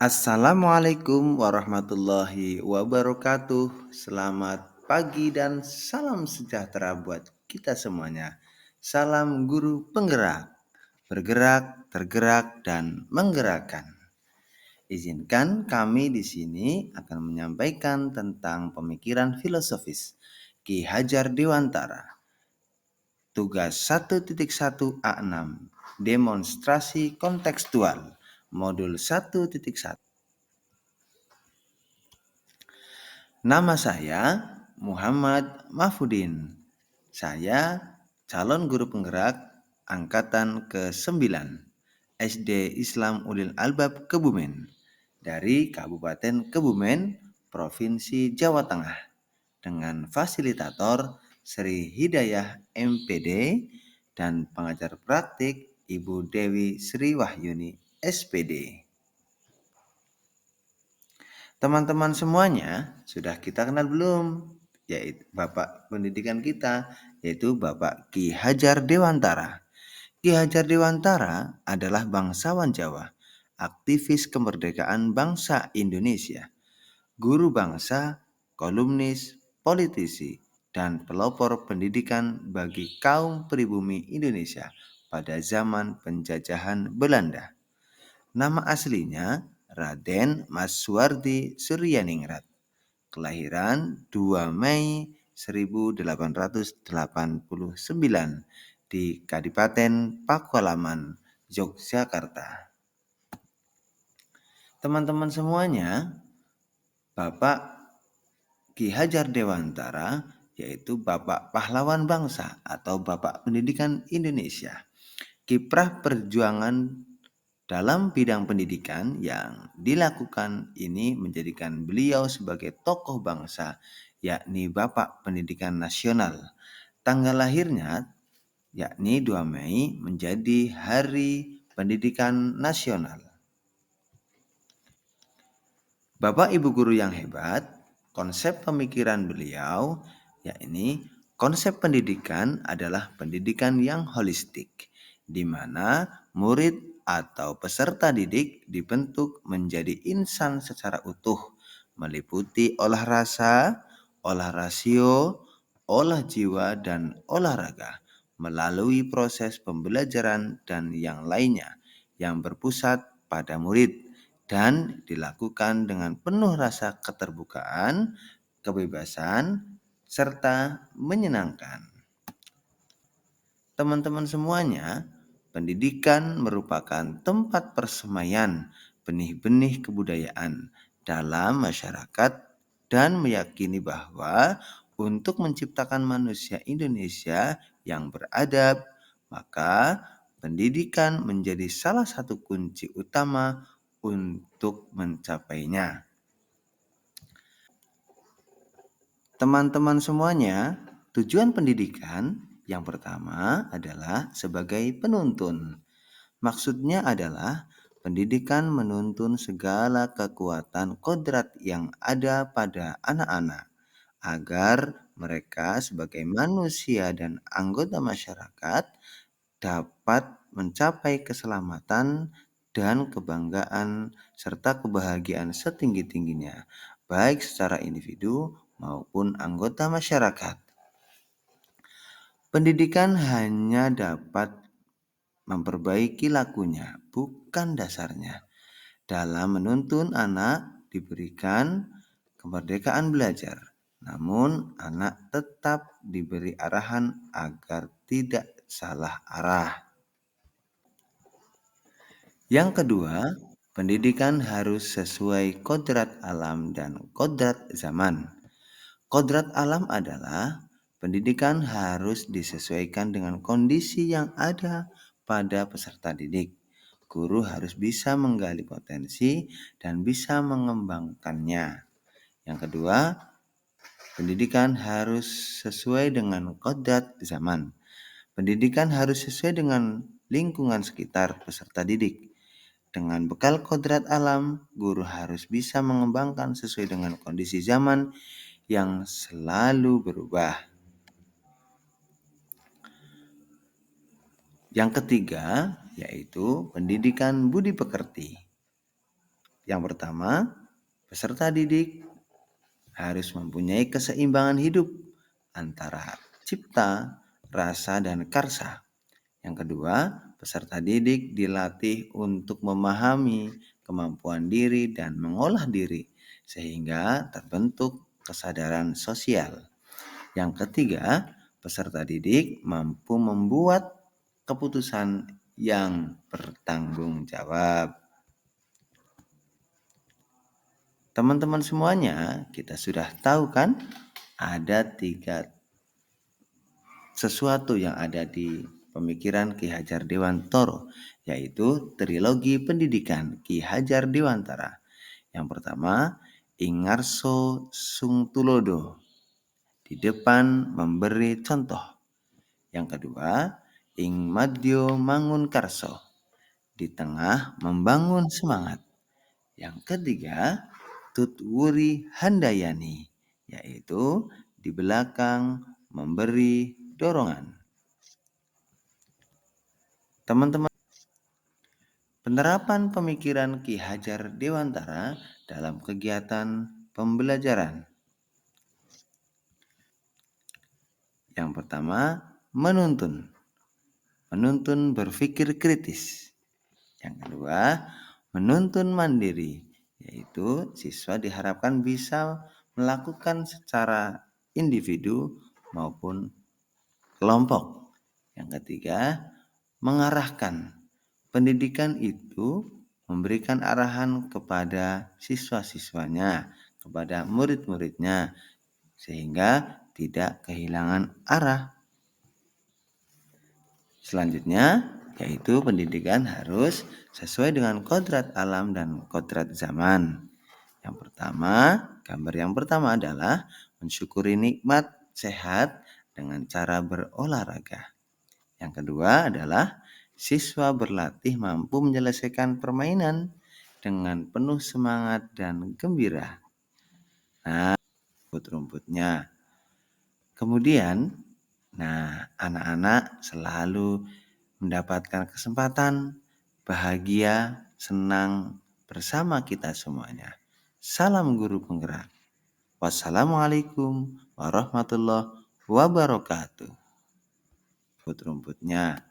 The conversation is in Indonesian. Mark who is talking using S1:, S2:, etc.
S1: Assalamualaikum warahmatullahi wabarakatuh. Selamat pagi dan salam sejahtera buat kita semuanya. Salam guru penggerak, bergerak, tergerak, dan menggerakkan. Izinkan kami di sini akan menyampaikan tentang pemikiran filosofis Ki Hajar Dewantara. Tugas 1.1 A6, demonstrasi kontekstual, modul 1.1. Nama saya Muhammad Mahfudin. Saya calon guru penggerak angkatan ke-9 SD Islam Ulil Albab Kebumen dari Kabupaten Kebumen, Provinsi Jawa Tengah dengan fasilitator Sri Hidayah MPD dan pengajar praktik Ibu Dewi Sri Wahyuni SPD. Teman-teman semuanya, sudah kita kenal belum? Yaitu Bapak pendidikan kita, yaitu Bapak Ki Hajar Dewantara. Ki Hajar Dewantara adalah bangsawan Jawa, aktivis kemerdekaan bangsa Indonesia, guru bangsa, kolumnis, politisi, dan pelopor pendidikan bagi kaum pribumi Indonesia pada zaman penjajahan Belanda. Nama aslinya Raden Mas Suwardi Suryaningrat. Kelahiran 2 Mei 1889 di Kadipaten Pakualaman, Yogyakarta. Teman-teman semuanya, Bapak Ki Hajar Dewantara yaitu Bapak Pahlawan Bangsa atau Bapak Pendidikan Indonesia. Kiprah perjuangan dalam bidang pendidikan yang dilakukan ini menjadikan beliau sebagai tokoh bangsa, yakni Bapak Pendidikan Nasional. Tanggal lahirnya, yakni 2 Mei, menjadi Hari Pendidikan Nasional. Bapak Ibu guru yang hebat, konsep pemikiran beliau, yakni konsep pendidikan adalah pendidikan yang holistik, di mana murid atau peserta didik dibentuk menjadi insan secara utuh, meliputi olah rasa, olah rasio, olah jiwa, dan olahraga, melalui proses pembelajaran dan yang lainnya yang berpusat pada murid dan dilakukan dengan penuh rasa keterbukaan, kebebasan, serta menyenangkan. Teman-teman semuanya, pendidikan merupakan tempat persemaian benih-benih kebudayaan dalam masyarakat dan meyakini bahwa untuk menciptakan manusia Indonesia yang beradab, maka pendidikan menjadi salah satu kunci utama untuk mencapainya. Teman-teman semuanya, tujuan pendidikan yang pertama adalah sebagai penuntun. Maksudnya adalah pendidikan menuntun segala kekuatan kodrat yang ada pada anak-anak agar mereka sebagai manusia dan anggota masyarakat dapat mencapai keselamatan dan kebanggaan serta kebahagiaan setinggi-tingginya, baik secara individu maupun anggota masyarakat. Pendidikan hanya dapat memperbaiki lakunya, bukan dasarnya. Dalam menuntun anak diberikan kemerdekaan belajar, namun anak tetap diberi arahan agar tidak salah arah. Yang kedua, pendidikan harus sesuai kodrat alam dan kodrat zaman. Kodrat alam adalah pendidikan harus disesuaikan dengan kondisi yang ada pada peserta didik. Guru harus bisa menggali potensi dan bisa mengembangkannya. Yang kedua, pendidikan harus sesuai dengan kodrat zaman. Pendidikan harus sesuai dengan lingkungan sekitar peserta didik. Dengan bekal kodrat alam, guru harus bisa mengembangkan sesuai dengan kondisi zaman yang selalu berubah. Yang ketiga, yaitu pendidikan budi pekerti. Yang pertama, peserta didik harus mempunyai keseimbangan hidup antara cipta, rasa, dan karsa. Yang kedua, peserta didik dilatih untuk memahami kemampuan diri dan mengolah diri sehingga terbentuk kesadaran sosial. Yang ketiga, peserta didik mampu membuat keputusan yang bertanggung jawab. Teman-teman semuanya, kita sudah tahu kan ada 3 sesuatu yang ada di pemikiran Ki Hajar Dewantara, yaitu trilogi pendidikan Ki Hajar Dewantara. Yang pertama, Ingarso Sung Tulodo, di depan memberi contoh. Yang kedua, Ing Madyo Mangun Karso, di tengah membangun semangat. Yang ketiga, Tutwuri Handayani, yaitu di belakang memberi dorongan. Teman-teman, penerapan pemikiran Ki Hajar Dewantara dalam kegiatan pembelajaran. Yang pertama, menuntun. Menuntun berpikir kritis. Yang kedua, menuntun mandiri, yaitu siswa diharapkan bisa melakukan secara individu maupun kelompok. Yang ketiga, mengarahkan. Pendidikan itu memberikan arahan kepada siswa-siswanya, kepada murid-muridnya, sehingga tidak kehilangan arah. Selanjutnya, yaitu pendidikan harus sesuai dengan kodrat alam dan kodrat zaman. Yang pertama, gambar yang pertama adalah mensyukuri nikmat sehat dengan cara berolahraga. Yang kedua adalah siswa berlatih mampu menyelesaikan permainan dengan penuh semangat dan gembira. Nah, rumput-rumputnya. Kemudian, anak-anak selalu mendapatkan kesempatan bahagia, senang bersama kita semuanya. Salam guru penggerak. Wassalamualaikum warahmatullahi wabarakatuh. Rumput-rumputnya.